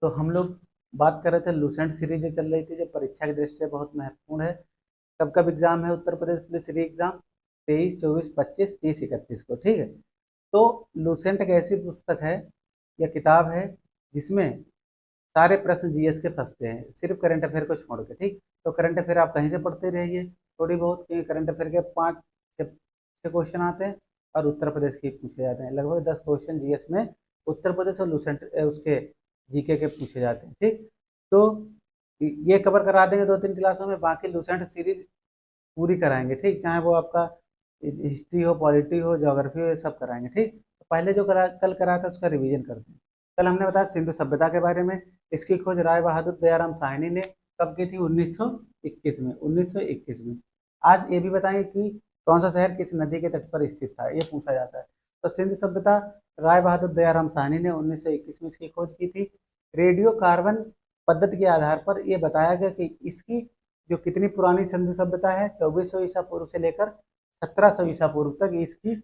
तो हम लोग बात कर रहे थे लूसेंट सीरीज जो चल रही थी, जो परीक्षा की दृष्टि से बहुत महत्वपूर्ण है। कब कब एग्जाम है उत्तर प्रदेश पुलिस री एग्जाम? 23, 24, 25, 30, 31 को, ठीक है। तो लूसेंट एक ऐसी पुस्तक है या किताब है जिसमें सारे प्रश्न जीएस के फंसते हैं, सिर्फ करंट अफेयर को छोड़ के, ठीक। तो करंट अफेयर आप कहीं से पढ़ते रहिए थोड़ी बहुत, क्योंकि करंट अफेयर के 5 6 क्वेश्चन आते हैं और उत्तर प्रदेश के पूछे जाते हैं। लगभग 10 क्वेश्चन जीएस में उत्तर प्रदेश और लूसेंट उसके जीके के पूछे जाते हैं, ठीक। तो ये कवर करा देंगे 2 3 क्लासों में, बाकी लूसेंट सीरीज पूरी कराएंगे, ठीक। चाहे वो आपका हिस्ट्री हो, पॉलिटी हो, ज्योग्राफी हो, ये सब कराएंगे, ठीक। तो पहले जो कल कराया था उसका रिवीजन करते हैं। कल हमने बताया सिंधु सभ्यता के बारे में। इसकी खोज राय बहादुर दयाराम साहनी ने कब की थी? 1921 में, 1921 में। आज ये भी बताएंगे कि कौन सा शहर किस नदी के तट पर स्थित था, ये पूछा जाता है। तो सिंधु सभ्यता राय बहादुर दयाराम साहनी ने 1921 में इसकी खोज की थी। रेडियो कार्बन पद्धति के आधार पर यह बताया गया कि इसकी जो कितनी पुरानी सिंधु सभ्यता है, 2400 ईसा पूर्व से लेकर 1700 ईसा पूर्व तक इसकी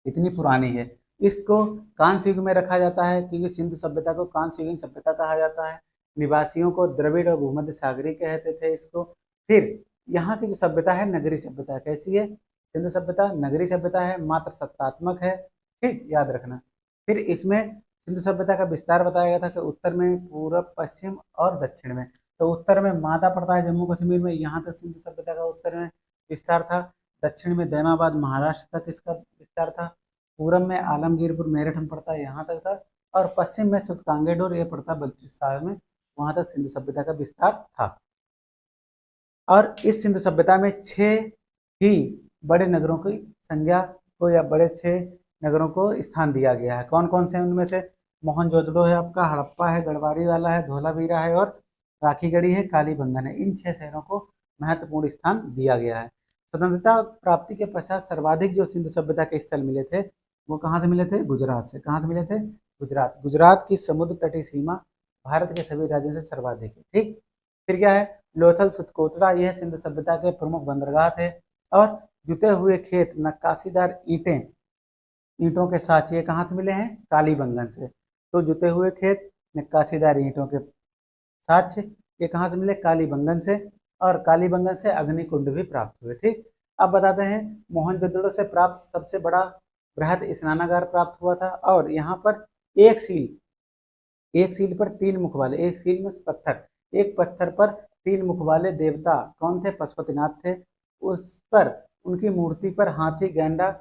इतनी पुरानी है। इसको कांस्य युग में रखा जाता है, क्योंकि सिंधु सभ्यता को कांस्य युगीन सभ्यता कहा जाता है। निवासियों को द्रविड़ और भूमध्य सागरीय कहते थे इसको। फिर यहाँ की जो सभ्यता है नगरीय सभ्यता, कैसी है? सिंधु सभ्यता नगरीय सभ्यता है, मात्र सत्तात्मक है, ठीक, याद रखना। फिर इसमें सिंधु सभ्यता का विस्तार बताया गया था कि उत्तर में, पूरब, पश्चिम और दक्षिण में। तो उत्तर में मादा पड़ता है जम्मू कश्मीर में, यहाँ तक सिंधु सभ्यता का उत्तर में विस्तार था। दक्षिण में दैमाबाद महाराष्ट्र तक इसका विस्तार था। पूरब में आलमगीरपुर मेरठ में पड़ता है, यहाँ तक था। और पश्चिम में सुतकांगेडोर ये पड़ता है बलूचिस्तान में, वहां तक सिंधु सभ्यता का विस्तार था। और इस सिंधु सभ्यता में 6 ही बड़े नगरों की संज्ञा को, या बड़े 6 नगरों को स्थान दिया गया है। कौन कौन से? उनमें से मोहनजोदड़ो है आपका, हड़प्पा है, गढ़वारी वाला है, धोलावीरा है और राखीगढ़ी है, कालीबंगन है। इन 6 शहरों को महत्वपूर्ण स्थान दिया गया है। स्वतंत्रता प्राप्ति के पश्चात सर्वाधिक जो सिंधु सभ्यता के स्थल मिले थे, वो कहाँ से मिले थे? गुजरात से। कहाँ से मिले थे? गुजरात। गुजरात की समुद्र तटीय सीमा भारत के सभी राज्यों से सर्वाधिक है, ठीक। फिर क्या है? लोथल सुतकोतरा, यह सिंधु सभ्यता के प्रमुख बंदरगाह थे। और जुते हुए खेत, नक्काशीदार ईंटें, ईंटों के साँचे, ये कहाँ से मिले हैं? कालीबंगन से। तो जुते हुए खेत, नक्काशीदार ईंटों के साक्ष्य, ये कहाँ से मिले? कालीबंगन से। और कालीबंगन से अग्निकुंड भी प्राप्त हुए, ठीक। अब बताते हैं मोहनजोदड़ो से प्राप्त सबसे बड़ा बृहद स्नानागार प्राप्त हुआ था। और यहाँ पर एक सील पर 3 मुख वाले, एक सील में पत्थर, एक पत्थर पर 3 मुख वाले देवता कौन थे? पशुपतिनाथ थे। उस पर, उनकी मूर्ति पर हाथी, गैंडा,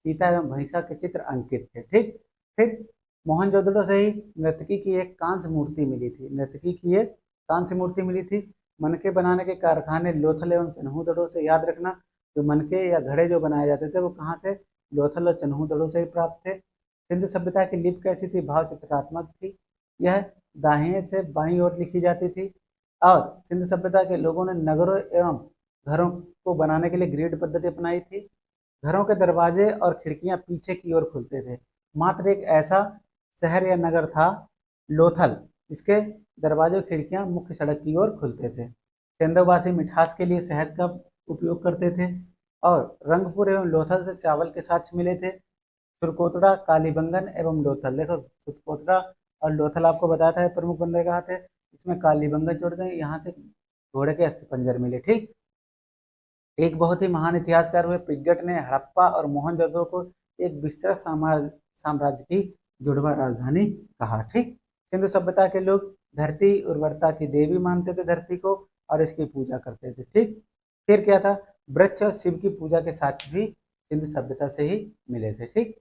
सीता एवं भैंसा के चित्र अंकित थे, ठीक। फिर मोहनजोदड़ो से ही नर्तकी की एक कांस्य मूर्ति मिली थी, नर्तकी की एक कांस्य मूर्ति मिली थी। मनके बनाने के कारखाने लोथल एवं चन्हूदड़ो से, याद रखना, जो मनके या घड़े जो बनाए जाते थे वो कहाँ से? लोथल और चन्हूदड़ो से ही प्राप्त थे। सिंधु सभ्यता की लिपि कैसी थी? भाव चित्रात्मक थी। यह दाहिने से बाईं ओर लिखी जाती थी। और सिंधु सभ्यता के लोगों ने नगरों एवं घरों को बनाने के लिए ग्रिड पद्धति अपनाई थी। घरों के दरवाजे और खिड़कियां पीछे की ओर खुलते थे। मात्र एक ऐसा शहर या नगर था लोथल, इसके दरवाजे और खिड़कियां मुख्य सड़क की ओर खुलते थे। सेंधववासी मिठास के लिए शहद का उपयोग करते थे। और रंगपुर एवं लोथल से चावल के साक्ष्य मिले थे। सुरकोतड़ा, कालीबंगन एवं लोथल, देखो सुरकोतड़ा और लोथल आपको बताया था प्रमुख बंदरगाह थे। इसमें कालीबंगन जोड़ते हैं, यहाँ से घोड़े के अस्थिपंजर मिले, ठीक। एक बहुत ही महान इतिहासकार हुए पिगट ने हड़प्पा और मोहनजोदड़ो को एक विस्तृत साम्राज्य की जुड़वा राजधानी कहा, ठीक। सिंधु सभ्यता के लोग धरती उर्वरता की देवी मानते थे धरती को, और इसकी पूजा करते थे, ठीक। फिर क्या था? वृक्ष और शिव की पूजा के साथ भी सिंधु सभ्यता से ही मिले थे, ठीक।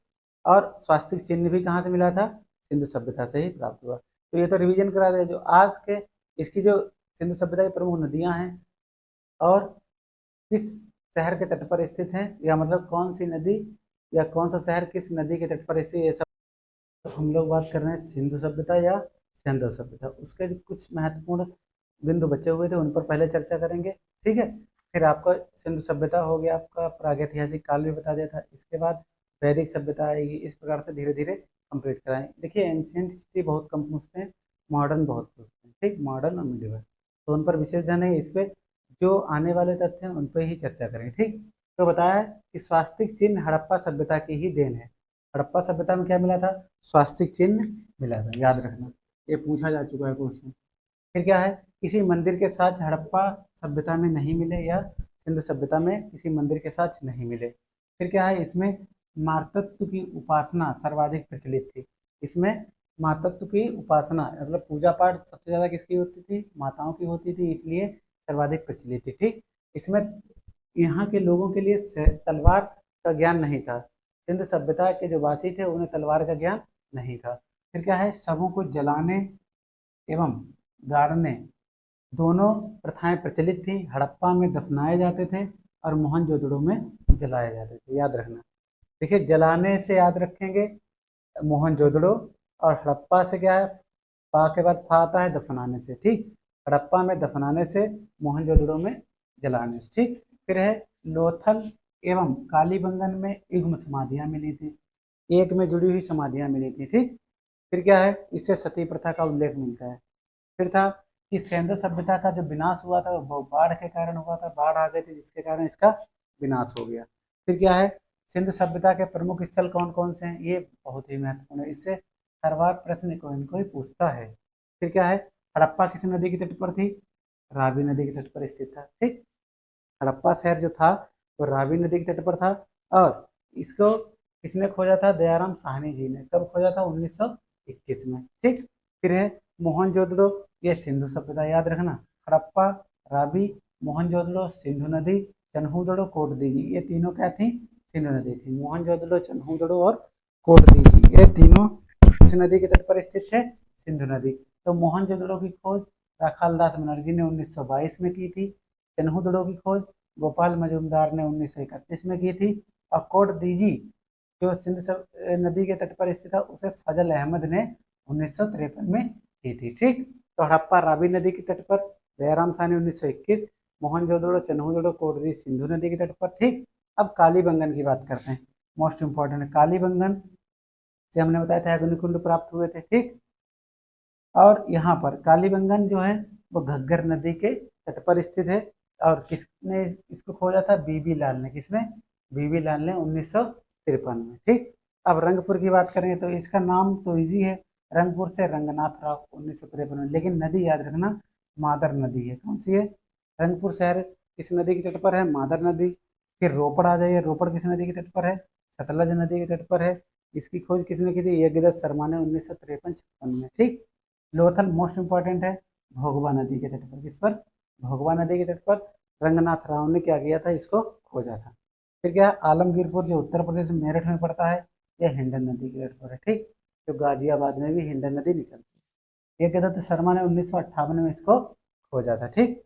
और स्वास्तिक चिन्ह भी कहाँ से मिला था? सिंधु सभ्यता से ही प्राप्त हुआ। तो ये तो रिवीजन करा दिया। जो आज के इसकी जो सिंधु सभ्यता की प्रमुख नदियां हैं और किस शहर के तट पर स्थित हैं, या मतलब कौन सी नदी या कौन सा शहर किस नदी के तट पर स्थित है, ये सब तो हम लोग बात कर रहे हैं सिंधु सभ्यता या सिंधु सभ्यता। उसके जो कुछ महत्वपूर्ण बिंदु बचे हुए थे उन पर पहले चर्चा करेंगे, ठीक है। फिर आपका सिंधु सभ्यता हो गया, आपका प्रागैतिहासिक काल भी बता दिया था। इसके बाद वैदिक सभ्यता आएगी। इस प्रकार से धीरे धीरे कंप्लीट कराएं। देखिए एंशियंट हिस्ट्री बहुत कम पूछते हैं, मॉडर्न बहुत पूछते हैं, ठीक। मॉडर्न और मिडिवल, तो उन पर विशेष ध्यान है। इस पे जो आने वाले तथ्य हैं उन पर ही चर्चा करें, ठीक। तो बताया कि स्वास्तिक चिन्ह हड़प्पा सभ्यता की ही देन है। हड़प्पा सभ्यता में क्या मिला था? स्वास्तिक चिन्ह मिला था, याद रखना। ये पूछा जा चुका है क्वेश्चन। फिर क्या है, किसी मंदिर के साक्ष्य हड़प्पा सभ्यता में नहीं मिले या सिंधु सभ्यता में किसी मंदिर के साक्ष्य नहीं मिले। फिर क्या है, इसमें मातृत्व की उपासना सर्वाधिक प्रचलित थी। इसमें मातृत्व की उपासना मतलब पूजा पाठ सबसे ज्यादा किसकी होती थी, माताओं की होती थी, इसलिए सर्वाधिक प्रचलित थी। ठीक, इसमें यहाँ के लोगों के लिए तलवार का ज्ञान नहीं था। सिंधु सभ्यता के जो वासी थे उन्हें तलवार का ज्ञान नहीं था। फिर क्या है, शवों को जलाने एवं गाड़ने दोनों प्रथाएं प्रचलित थी। हड़प्पा में दफनाए जाते थे और मोहनजोदड़ो में जलाए जाते थे, याद रखना। देखिए, जलाने से याद रखेंगे मोहनजोदड़ो, और हड़प्पा से क्या है, पा के बाद फा आता है दफनाने से। ठीक, हड़प्पा में दफनाने से, मोहनजोदड़ो में जलाने से। ठीक, फिर है लोथल एवं कालीबंगन में युग्म समाधियां मिली थी, एक में जुड़ी हुई समाधियां मिली थी। ठीक, फिर क्या है, इससे सती प्रथा का उल्लेख मिलता है। फिर था कि सिंधु सभ्यता का जो विनाश हुआ था वो बाढ़ के कारण हुआ था, बाढ़ आ गई थी जिसके कारण इसका विनाश हो गया। फिर क्या है, सिंधु सभ्यता के प्रमुख स्थल कौन कौन से हैं, ये बहुत ही महत्वपूर्ण है, इससे हर बार प्रश्न कोई कोई पूछता है। फिर क्या है, हड़प्पा किस नदी के तट पर थी, रावी नदी के तट पर स्थित था। ठीक, हड़प्पा शहर जो था वो रावी नदी के तट पर था, और इसको किसने खोजा था, दयाराम साहनी जी ने। कब खोजा था, 1921 में। ठीक, फिर है मोहनजोदड़ो, ये सिंधु सभ्यता, याद रखना। हड़प्पा, रावी, मोहनजोदड़ो, सिंधु नदी, चन्हूदड़ो, कोटदीजी, ये तीनों क्या थी, सिंधु नदी थी। मोहनजोदड़ो, चन्हूदड़ो और कोटदीजी, ये तीनों किस नदी के तट पर स्थित थे, सिंधु नदी। तो मोहनजोदड़ो की खोज राखालदास बनर्जी ने 1922 में की थी। चन्हूदड़ो की खोज गोपाल मजूमदार ने 1931 में की थी। और कोटदीजी जो सिंधु नदी के तट पर स्थित था उसे फजल अहमद ने 1953 में की थी। ठीक, तो हड़प्पा रावी नदी के तट पर, दयाराम साहनी 1921, मोहनजोदड़ो, चन्हूदड़ो, कोटदी सिंधु नदी के तट पर। ठीक, अब कालीबंगन की बात करते हैं, मोस्ट इंपॉर्टेंट है कालीबंगन, से हमने बताया था अग्निकुंड प्राप्त हुए थे। ठीक, और यहाँ पर कालीबंगन जो है वो घग्गर नदी के तट पर स्थित है, और किसने इसको खोजा था, बीबी लाल ने। किसने, बीबी लाल ने 1953 में। ठीक, अब रंगपुर की बात करें तो इसका नाम तो इजी है, रंगपुर से रंगनाथ राव 1953 में, लेकिन नदी याद रखना मादर नदी है। कौन सी है, रंगपुर शहर किस नदी के तट पर है, मादर नदी। फिर रोपड़ आ जाइए, रोपड़ किस नदी के तट पर है, सतलज नदी के तट पर है। इसकी खोज किसने की थी, यज्ञदत्त शर्मा ने 1953-56 में। ठीक, लोथल मोस्ट इंपॉर्टेंट है, भोगवा नदी के तट पर। किस पर, भोगवा नदी के तट पर रंगनाथ राव ने क्या किया था, इसको खोजा था। फिर क्या है, आलमगीरपुर जो उत्तर प्रदेश मेरठ में पड़ता है, यह हिंडन नदी के तट पर है। ठीक, जो गाजियाबाद में भी हिंडन नदी निकलती है। यज्ञदत्त शर्मा ने 1958 में इसको खोजा था। ठीक,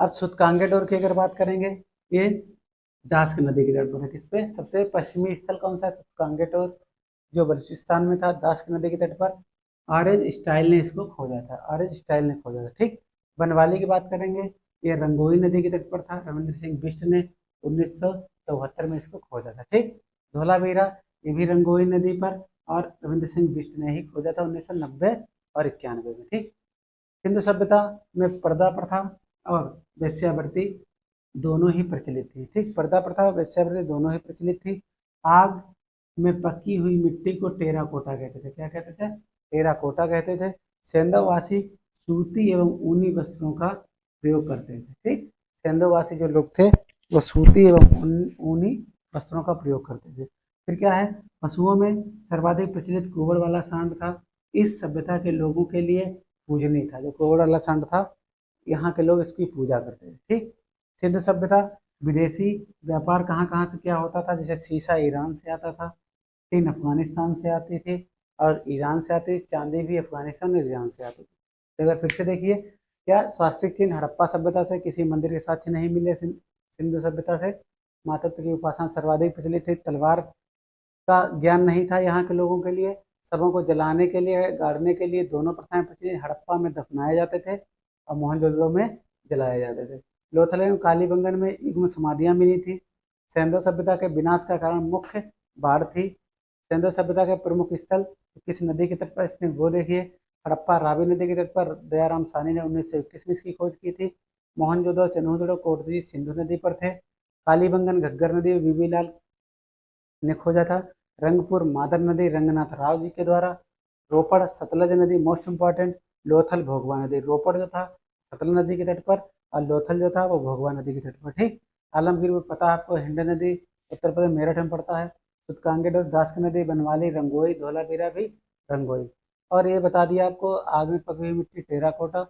अब सुतकांगेडोर की अगर बात करेंगे, ये दास्क नदी के तट पर है। किस पे, सबसे पश्चिमी स्थल कौन सा है, सुतकांगेडोर, जो बलूचिस्तान में था, दास्क नदी के तट पर। आर एज स्टाइल ने इसको खोजा था, आर एज स्टाइल ने खोजा था। ठीक, बनवाली की बात करेंगे, ये रंगोई नदी के तट पर था, रविंद्र सिंह बिष्ट ने 1974 में इसको खोजा था। ठीक, धोलावीरा, ये भी रंगोई नदी पर, और रविंद्र सिंह बिष्ट ने ही खोजा था 1990 और 91 में। ठीक, सिंधु सभ्यता में पर्दा प्रथा और वेश्यावृत्ति दोनों ही प्रचलित थी। ठीक, पर्दा प्रथा और वेश्यावृत्ति दोनों ही प्रचलित थी। आग में पकी हुई मिट्टी को टेराकोटा कहते थे, क्या कहते थे, टेराकोटा कहते थे। सेंधववासी सूती एवं ऊनी वस्त्रों का प्रयोग करते थे। ठीक, सेंधववासी जो लोग थे वो सूती एवं ऊनी वस्त्रों का प्रयोग करते थे। फिर क्या है, पशुओं में सर्वाधिक प्रचलित गोबर वाला सांड था, इस सभ्यता के लोगों के लिए पूजनीय था। जो गोबर वाला सांड था, यहाँ के लोग इसकी पूजा करते थे। ठीक, सिंधु सभ्यता, विदेशी व्यापार कहाँ कहाँ से क्या होता था, जैसे शीशा ईरान से आता था, टीन अफगानिस्तान से आती थी, और ईरान से आती थी, चांदी भी अफगानिस्तान और ईरान से आती थी। तो अगर फिर से देखिए, क्या स्वास्तिक चिन्ह हड़प्पा सभ्यता से किसी मंदिर के साक्ष्य नहीं मिले, सिंधु सभ्यता से मातृत्व की उपासना सर्वाधिक प्रचलित थी, तलवार का ज्ञान नहीं था यहाँ के लोगों के लिए, शवों को जलाने के लिए, गाड़ने के लिए दोनों प्रथाएं प्रचलित, हड़प्पा में दफनाए जाते थे और मोहनजोदड़ो में जलाए जाते थे। लोथल एवं कालीबंगन में युग्म समाधियां मिली थी। सिंधु सभ्यता के विनाश का कारण मुख्य बाढ़ थी। सिंधु सभ्यता के प्रमुख स्थल किस नदी के तट पर स्थित, वो देखिए, हड़प्पा रावी नदी के तट पर, दयाराम साहनी ने 1921 में इसकी खोज की थी। मोहनजोदड़ो, चन्हूदड़ो, कोटदी सिंधु नदी पर थे। कालीबंगन घग्गर नदी बीबीलाल ने खोजा था। रंगपुर मादर नदी रंगनाथ राव जी के द्वारा। रोपड़ सतलज नदी मोस्ट इंपॉर्टेंट, लोथल भोगवा नदी, रोपड़ जो था सतलज नदी के तट पर और लोथल जो था वो भोगवा नदी के तट पर, ठीक। आलमगीर में पता है आपको, हिंड नदी उत्तर प्रदेश मेरठ में पड़ता है। सुतकांगेड और दास की नदी बनवाली, रंगोई, धौलावीरा भी रंगोई। और ये बता दिया आपको, आग में पकी हुई मिट्टी टेराकोटा,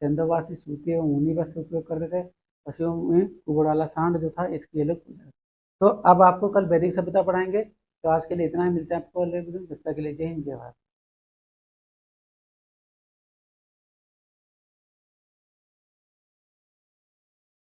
सिंधुवासी सूती एवं ऊनी वस्त्र उपयोग करते थे। पशुओं में कुबड़ वाला सांड जो था इसकी ये लोग पूजा। तो अब आपको कल वैदिक सभ्यता पढ़ाएंगे। तो आज के लिए इतना ही, मिलते हैं आपको अगले वीडियो में, जब तक के लिए जय हिंद जय भारत।